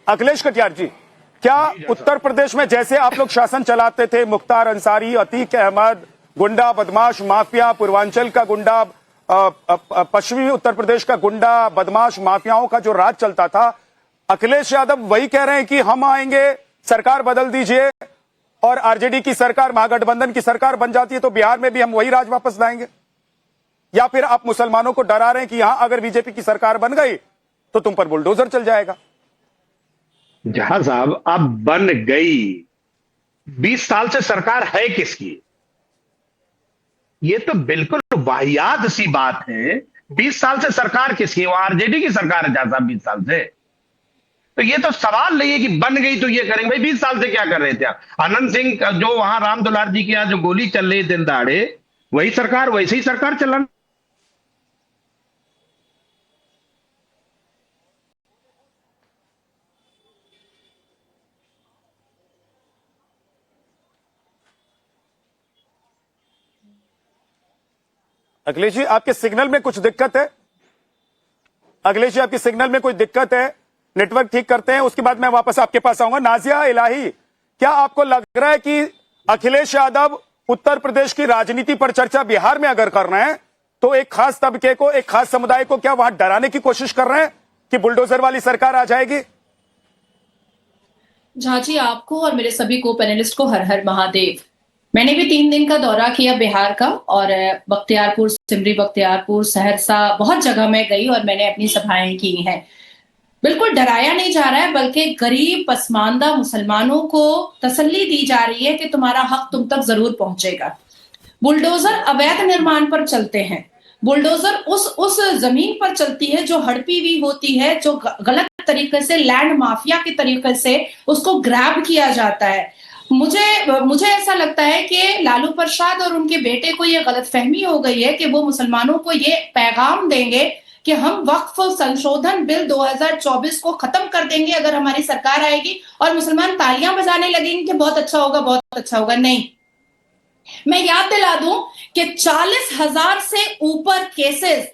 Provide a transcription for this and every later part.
अखिलेश कटियार जी, क्या उत्तर प्रदेश में जैसे आप लोग शासन चलाते थे, मुख्तार अंसारी, अतीक अहमद, गुंडा बदमाश माफिया, पूर्वांचल का गुंडा, पश्चिमी उत्तर प्रदेश का गुंडा बदमाश माफियाओं का जो राज चलता था, अखिलेश यादव वही कह रहे हैं कि हम आएंगे, सरकार बदल दीजिए और आरजेडी की सरकार, महागठबंधन की सरकार बन जाती है तो बिहार में भी हम वही राज वापस लाएंगे? या फिर आप मुसलमानों को डरा रहे हैं कि यहां अगर बीजेपी की सरकार बन गई तो तुम पर बुलडोजर चल जाएगा? जहां साहब, अब बन गई, 20 साल से सरकार है किसकी? ये तो बिल्कुल वाहियात सी बात है। 20 साल से सरकार किसकी? वो आरजेडी की सरकार है जहां साहब 20 साल से। तो ये तो सवाल नहीं है कि बन गई तो ये करेंगे। भाई 20 साल से क्या कर रहे थे आप? अनंत सिंह जो वहां राम दुलार जी के यहां जो गोली चल रही दिन दहाड़े, वही सरकार, वैसे ही सरकार चलाना। अखिलेश जी, आपके सिग्नल में कुछ दिक्कत है? अखिलेश जी, आपकी सिग्नल में कोई दिक्कत है? नेटवर्क ठीक करते हैं, उसके बाद मैं वापस आपके पास आऊंगा। नाजिया इलाही, क्या आपको लग रहा है कि अखिलेश यादव उत्तर प्रदेश की राजनीति पर चर्चा बिहार में अगर कर रहे हैं तो एक खास तबके को, एक खास समुदाय को क्या वहां डराने की कोशिश कर रहे हैं कि बुलडोजर वाली सरकार आ जाएगी? झा जी, आपको और मेरे सभी को पैनलिस्ट को हर हर महादेव। मैंने भी 3 दिन का दौरा किया बिहार का और बख्तियारपुर, सिमरी बख्तियारपुर, सहरसा, बहुत जगह में गई और मैंने अपनी सभाएं की हैं। बिल्कुल डराया नहीं जा रहा है, बल्कि गरीब पसमानदा मुसलमानों को तसल्ली दी जा रही है कि तुम्हारा हक तुम तक जरूर पहुंचेगा। बुलडोजर अवैध निर्माण पर चलते हैं, बुलडोजर उस जमीन पर चलती है जो हड़पी हुई होती है, जो गलत तरीके से लैंड माफिया के तरीके से उसको ग्रैब किया जाता है। मुझे ऐसा लगता है कि लालू प्रसाद और उनके बेटे को ये गलतफहमी हो गई है कि वो मुसलमानों को ये पैगाम देंगे कि हम वक्फ संशोधन बिल 2024 को खत्म कर देंगे अगर हमारी सरकार आएगी, और मुसलमान तालियां बजाने लगेंगे कि बहुत अच्छा होगा, बहुत अच्छा होगा। नहीं, मैं याद दिला दूं कि 40,000 से ऊपर केसेस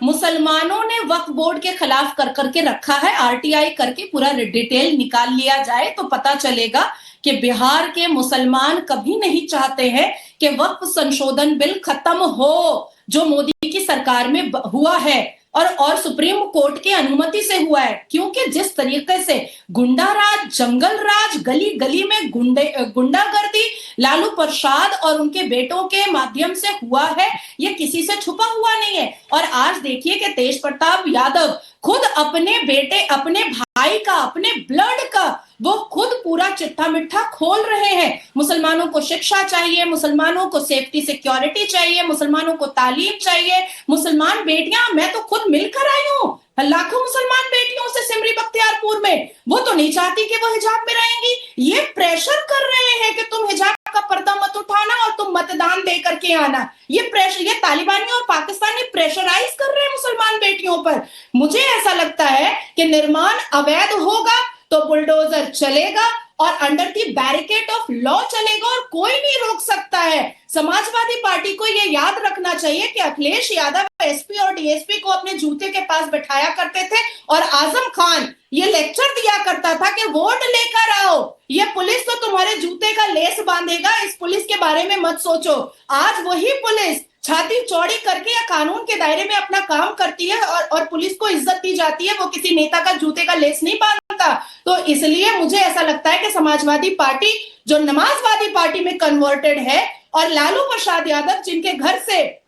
मुसलमानों ने वक्फ बोर्ड के खिलाफ कर करके रखा है। आरटीआई करके पूरा डिटेल निकाल लिया जाए तो पता चलेगा कि बिहार के मुसलमान कभी नहीं चाहते हैं कि वक्फ संशोधन बिल खत्म हो, जो मोदी की सरकार में हुआ है और सुप्रीम कोर्ट की अनुमति से हुआ है। क्योंकि जिस तरीके से गुंडा राज, जंगल राज, गली गली में गुंडागर्दी लालू प्रसाद और उनके बेटों के माध्यम से हुआ है, ये किसी से छुपा हुआ नहीं है। और आज देखिए कि तेज प्रताप यादव खुद अपने बेटे, अपने भाई का, अपने ब्लड का वो खुद पूरा चिट्ठा मिट्ठा खोल रहे हैं। मुसलमानों को शिक्षा चाहिए, मुसलमानों को सेफ्टी सिक्योरिटी चाहिए, मुसलमानों को तालीम चाहिए। मुसलमान बेटियां, मैं तो खुद मिलकर आई हूं लाखों मुसलमान बेटियों से सिमरी बख्तियारपुर में, वो तो नहीं चाहती कि वो हिजाब में रहेंगी। ये प्रेशर कर रहे हैं कि तुम हिजाब का पर्दा मत उठाना और तुम मतदान दे करके आना। ये प्रेशर, ये तालिबानी और पाकिस्तानी प्रेशराइज कर रहे हैं मुसलमान बेटियों पर। मुझे ऐसा लगता है कि निर्माण अवैध होगा तो बुलडोजर चलेगा और under the barricade of law चलेगा और कोई नहीं रोक सकता है। समाजवादी पार्टी को यह याद रखना चाहिए कि अखिलेश यादव एसपी और डीएसपी को अपने जूते के पास बैठाया करते थे और आजम खान ये लेक्चर दिया करता था कि वोट लेकर आओ, ये पुलिस तो तुम्हारे जूते का लेस बांधेगा, इस पुलिस के बारे में मत सोचो। आज वही पुलिस छाती चौड़ी करके या कानून के दायरे में अपना काम करती है और पुलिस को इज्जत दी जाती है, वो किसी नेता का जूते का लेस नहीं बांधता। तो इसलिए मुझे ऐसा लगता है कि समाजवादी पार्टी जो नमाजवादी पार्टी में कन्वर्टेड है और लालू प्रसाद यादव जिनके घर से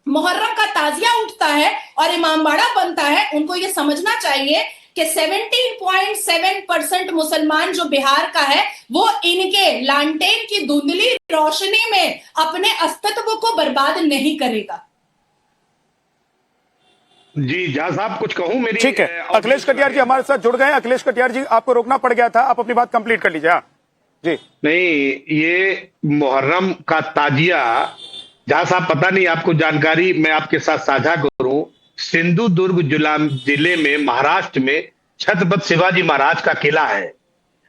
मुहर्रम का ताजिया उठता है और इमामबाड़ा बनता है, उनको ये समझना चाहिए कि 17.7% मुसलमान जो बिहार का है वो इनके लालटेन की धुंधली रोशनी में अपने अस्तित्व को बर्बाद नहीं करेगा। जी जहां साहब, कुछ कहूं मेरी? ठीक है, अखिलेश कटियार जी हमारे साथ जुड़ गए। अखिलेश कटियार जी, आपको रोकना पड़ गया था, आप अपनी बात कंप्लीट कर लीजिए। जी नहीं, ये मुहर्रम का ताजिया जहां साहब, पता नहीं आपको जानकारी मैं आपके साथ साझा करूं, सिंधुदुर्ग जिले में, महाराष्ट्र में छत्रपति शिवाजी महाराज का किला है,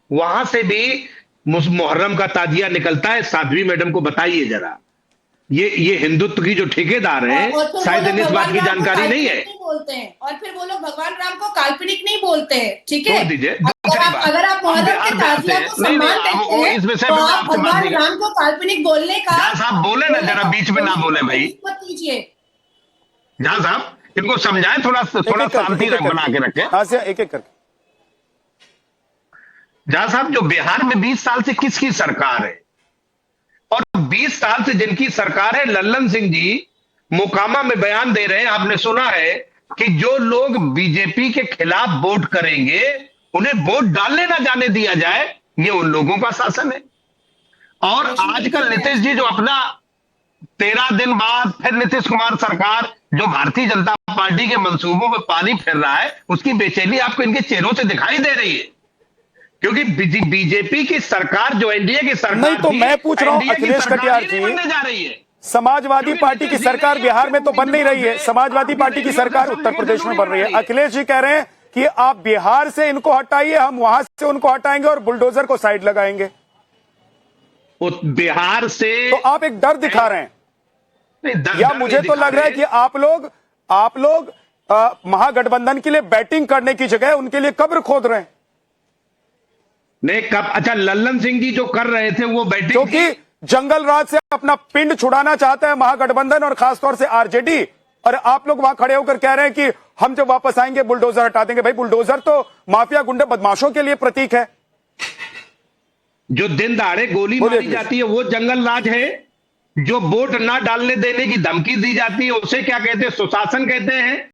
वहां से भी मुहर्रम का ताजिया निकलता है। साध्वी मैडम को बताइए जरा, ये हिंदुत्व की जो ठेकेदार हैं शायद इन्हें इस बात की जानकारी नहीं है। बोलते हैं और फिर वो लोग भगवान राम को काल्पनिक नहीं बोलते हैं। ठीक है, छोड़ दीजिए, दूसरी बात, अगर आप मुहर्रम के बिहार में आते ताजिया हैं, को नहीं सम्मान नहीं, देते वो हैं इस विषय तो पे मैं आप आपसे बात भगवान नहीं कर, राम को काल्पनिक बोलने का जहां साहब बोले ना जरा बीच में ना बोले भाई, मत कीजिए। जहां साहब इनको समझाएं, थोड़ा एक एक शांति करके बना के रखें। हाँ से एक एक करके। जहां साहब जो बिहार में 20 साल से किसकी सरकार है, और 20 साल से जिनकी सरकार है, लल्लन सिंह जी मोकामा में बयान दे रहे हैं, आपने सुना है कि जो लोग बीजेपी के खिलाफ वोट करेंगे उन्हें वोट डालने ना जाने दिया जाए, ये उन लोगों का शासन है। और आजकल नीतीश जी जो अपना 13 दिन बाद फिर नीतीश कुमार सरकार जो भारतीय जनता पार्टी के मंसूबों में पानी फेर रहा है, उसकी बेचैनी आपको इनके चेहरों से दिखाई दे रही है, क्योंकि बीजेपी की सरकार जो एनडीए की सरकार नहीं तो थी, मैं पूछ रहा हूं NDA की अखिलेश सरकार कटियार ही नहीं जी, बनने जा रही है। समाजवादी पार्टी की सरकार बिहार में तो बन नहीं रही है, समाजवादी पार्टी की सरकार उत्तर प्रदेश में बन रही है। अखिलेश जी कह रहे हैं कि आप बिहार से इनको हटाइए, हम वहां से उनको हटाएंगे और बुलडोजर को साइड लगाएंगे। बिहार से तो आप एक डर दिखा रहे हैं, नहीं, या मुझे तो लग रहा है कि आप लोग महागठबंधन के लिए बैटिंग करने की जगह उनके लिए कब्र खोद रहे हैं। नहीं कब, अच्छा लल्लन सिंह जी जो कर रहे थे वो बैटिंग, क्योंकि जंगल राज से अपना पिंड छुड़ाना चाहता है महागठबंधन और खासतौर से आरजेडी, और आप लोग वहां खड़े होकर कह रहे हैं कि हम जब वापस आएंगे बुलडोजर हटा देंगे। भाई बुलडोजर तो माफिया गुंडे बदमाशों के लिए प्रतीक है। जो दिन दहाड़े गोली मारी जाती है वो जंगल राज है, जो वोट ना डालने देने की धमकी दी जाती है उसे क्या कहते हैं, सुशासन कहते हैं।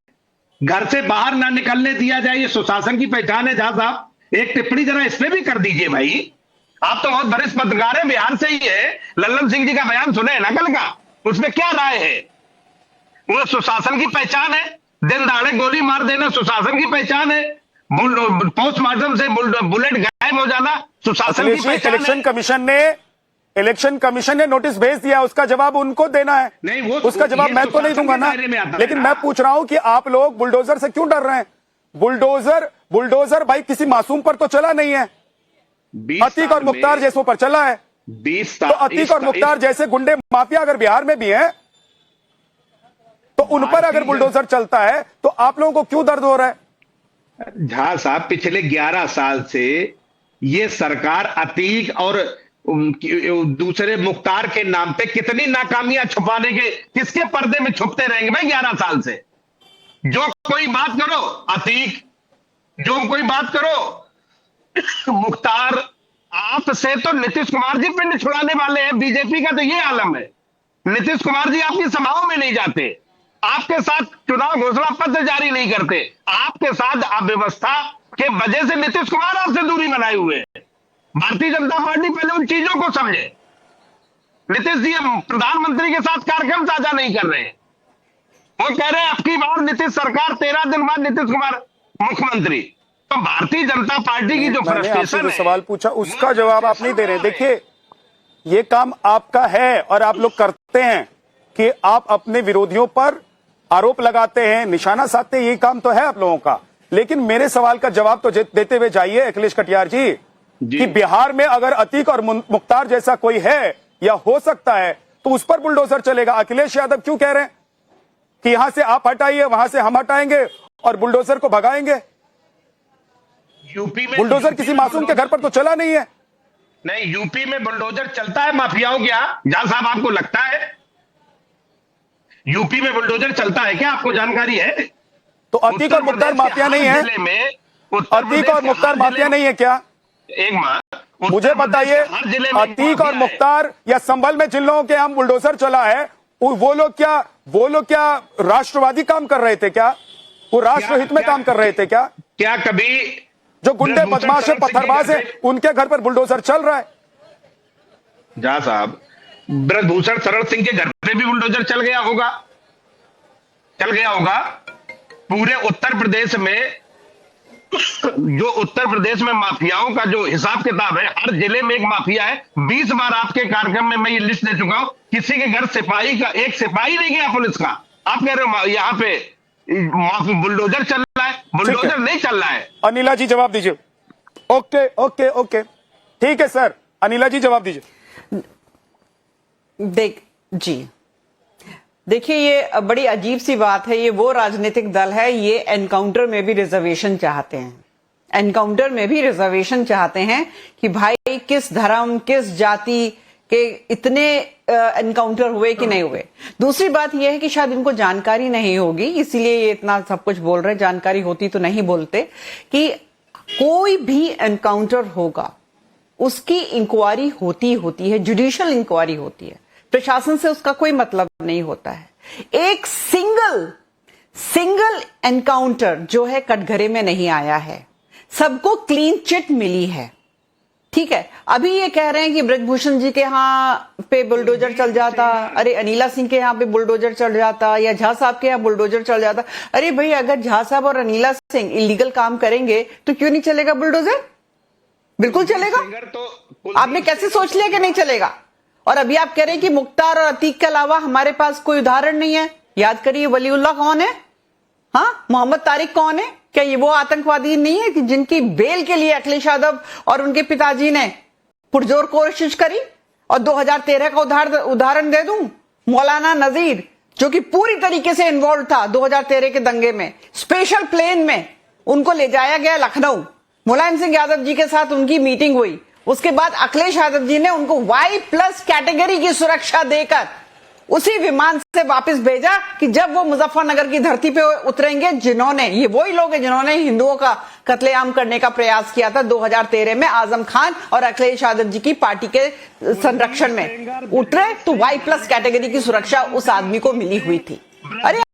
घर से बाहर ना निकलने दिया जाए, ये सुशासन की पहचान है। जहां साहब एक टिप्पणी जरा इसमें भी कर दीजिए भाई, आप तो बहुत वरिष्ठ पत्रकार हैं, बिहार से ही है, लल्लन सिंह जी का बयान सुने हैं ना कल का, उसमें क्या राय है? वो सुशासन की पहचान है, दिन दहाड़े गोली मार देना सुशासन की पहचान है, पोस्टमार्टम से बुलेट गायब हो जाना सुशासन की पहचान है। इलेक्शन कमीशन ने नोटिस भेज दिया, उसका जवाब उनको देना है। नहीं वो उसका जवाब मैं तो नहीं दूंगा ना, लेकिन मैं पूछ रहा हूं कि आप लोग बुलडोजर से क्यों डर रहे हैं? बुलडोजर भाई किसी मासूम पर तो चला नहीं है, अतीक और मुख्तार जैसों पर चला है। 20 तो अतीक और मुख्तार जैसे गुंडे माफिया अगर बिहार में भी हैं, तो उन पर अगर बुलडोजर चलता है तो आप लोगों को क्यों दर्द हो रहा है? झा साहब पिछले 11 साल से ये सरकार अतीक और दूसरे मुख्तार के नाम पे कितनी नाकामियां छुपाने के, किसके पर्दे में छुपते रहेंगे भाई 11 साल से? जो कोई बात करो अतीक, जो कोई बात करो मुख्तार, आपसे तो नीतीश कुमार जी पिंड छुड़ाने वाले हैं। बीजेपी का तो ये आलम है, नीतीश कुमार जी आपकी सभाओं में नहीं जाते, आपके साथ चुनाव घोषणा पत्र जारी नहीं करते, आपके साथ अव्यवस्था के वजह से नीतीश कुमार आपसे दूरी बनाए हुए हैं। भारतीय जनता पार्टी पहले उन चीजों को समझे। नीतीश जी प्रधानमंत्री के साथ कार्यक्रम साझा नहीं कर रहे हैं, वो कह रहे हैं अब की बार नीतीश सरकार, 13 दिन बाद नीतीश कुमार मुख्यमंत्री। तो भारतीय जनता पार्टी की जो फ्रस्ट्रेशन है, सवाल पूछा उसका जवाब आप नहीं दे रहे। देखिए ये काम आपका है और आप लोग करते हैं कि आप अपने विरोधियों पर आरोप लगाते हैं, निशाना साधते हैं, ये काम तो है आप लोगों का। लेकिन मेरे सवाल का जवाब तो देते हुए जाइए अखिलेश कटियार जी, कि बिहार में अगर अतीक और मुख्तार जैसा कोई है या हो सकता है तो उस पर बुलडोजर चलेगा। अखिलेश यादव क्यों कह रहे हैं कि यहां से आप हटाइए, वहां से हम हटाएंगे और बुलडोजर को भगाएंगे? यूपी में बुलडोजर किसी मासूम के घर पर तो चला नहीं है। नहीं, यूपी में बुलडोजर चलता है माफियाओं क्या? जहां साहब आपको लगता है यूपी में बुलडोजर चलता है क्या? आपको जानकारी है? तो अतीक और मुख्तार माफिया नहीं है? अतीक और मुख्तार माफिया नहीं है क्या? एक बात मुझे बताइए, अतीक और मुख्तार या संभल में जिन लोगों के हम बुलडोजर चला है, वो लोग क्या राष्ट्रवादी काम कर रहे थे क्या? वो राष्ट्रहित में काम कर रहे थे क्या? क्या कभी जो गुंडे बदमाश है, पत्थरबाज है, उनके घर पर बुलडोजर चल रहा है? जहां साहब ब्रजभूषण शरण सिंह के घर पे भी बुलडोजर चल गया होगा। पूरे उत्तर प्रदेश में माफियाओं का जो हिसाब किताब है, हर जिले में एक माफिया है। 20 बार आपके कार्यक्रम में मैं ये लिस्ट दे चुका हूं, किसी के घर सिपाही का एक सिपाही नहीं गया पुलिस का। आप कह रहे हो यहाँ पे बुलडोजर चल रहा है? बुलडोजर नहीं चल रहा है। अनिला जी जवाब दीजिए। ओके ठीक है सर, अनिला जी जवाब दीजिए। देखिए ये बड़ी अजीब सी बात है। ये वो राजनीतिक दल है, ये एनकाउंटर में भी रिजर्वेशन चाहते हैं। एनकाउंटर में भी रिजर्वेशन चाहते हैं कि भाई किस धर्म किस जाति के इतने एनकाउंटर हुए कि नहीं हुए। दूसरी बात यह है कि शायद इनको जानकारी नहीं होगी, इसीलिए ये इतना सब कुछ बोल रहे। जानकारी होती तो नहीं बोलते कि कोई भी एनकाउंटर होगा उसकी इंक्वायरी होती है, जुडिशियल इंक्वायरी होती है, प्रशासन से उसका कोई मतलब नहीं होता है। एक सिंगल एनकाउंटर जो है कटघरे में नहीं आया है, सबको क्लीन चिट मिली है। ठीक है, अभी ये कह रहे हैं कि ब्रजभूषण जी के यहाँ पे बुलडोजर चल जाता, अरे अनिला सिंह के यहाँ पे बुलडोजर चल जाता, या झा साहब के यहाँ बुलडोजर चल जाता। अरे भाई, अगर झा साहब और अनिला सिंह इलीगल काम करेंगे तो क्यों नहीं चलेगा बुलडोजर? बिल्कुल चलेगा। आपने कैसे सोच लिया कि नहीं चलेगा? और अभी आप कह रहे हैं कि मुख्तार और अतीक के अलावा हमारे पास कोई उदाहरण नहीं है। याद करिए, वलीउल्लाह कौन है? हाँ, मोहम्मद तारिक कौन है? क्या ये वो आतंकवादी नहीं है कि जिनकी बेल के लिए अखिलेश यादव और उनके पिताजी ने पुरजोर कोशिश करी? और 2013 का उदाहरण दे दूं, मौलाना नजीर, जो कि पूरी तरीके से इन्वॉल्व था 2013 के दंगे में, स्पेशल प्लेन में उनको ले जाया गया लखनऊ, मुलायम सिंह यादव जी के साथ उनकी मीटिंग हुई, उसके बाद अखिलेश यादव जी ने उनको Y+ कैटेगरी की सुरक्षा देकर उसी विमान से वापस भेजा कि जब वो मुजफ्फरनगर की धरती पे उतरेंगे, जिन्होंने, ये वही लोग हैं जिन्होंने हिंदुओं का कत्लेआम करने का प्रयास किया था 2013 में आजम खान और अखिलेश यादव जी की पार्टी के संरक्षण में, उतरे तो Y+ कैटेगरी की सुरक्षा उस आदमी को मिली हुई थी। अरे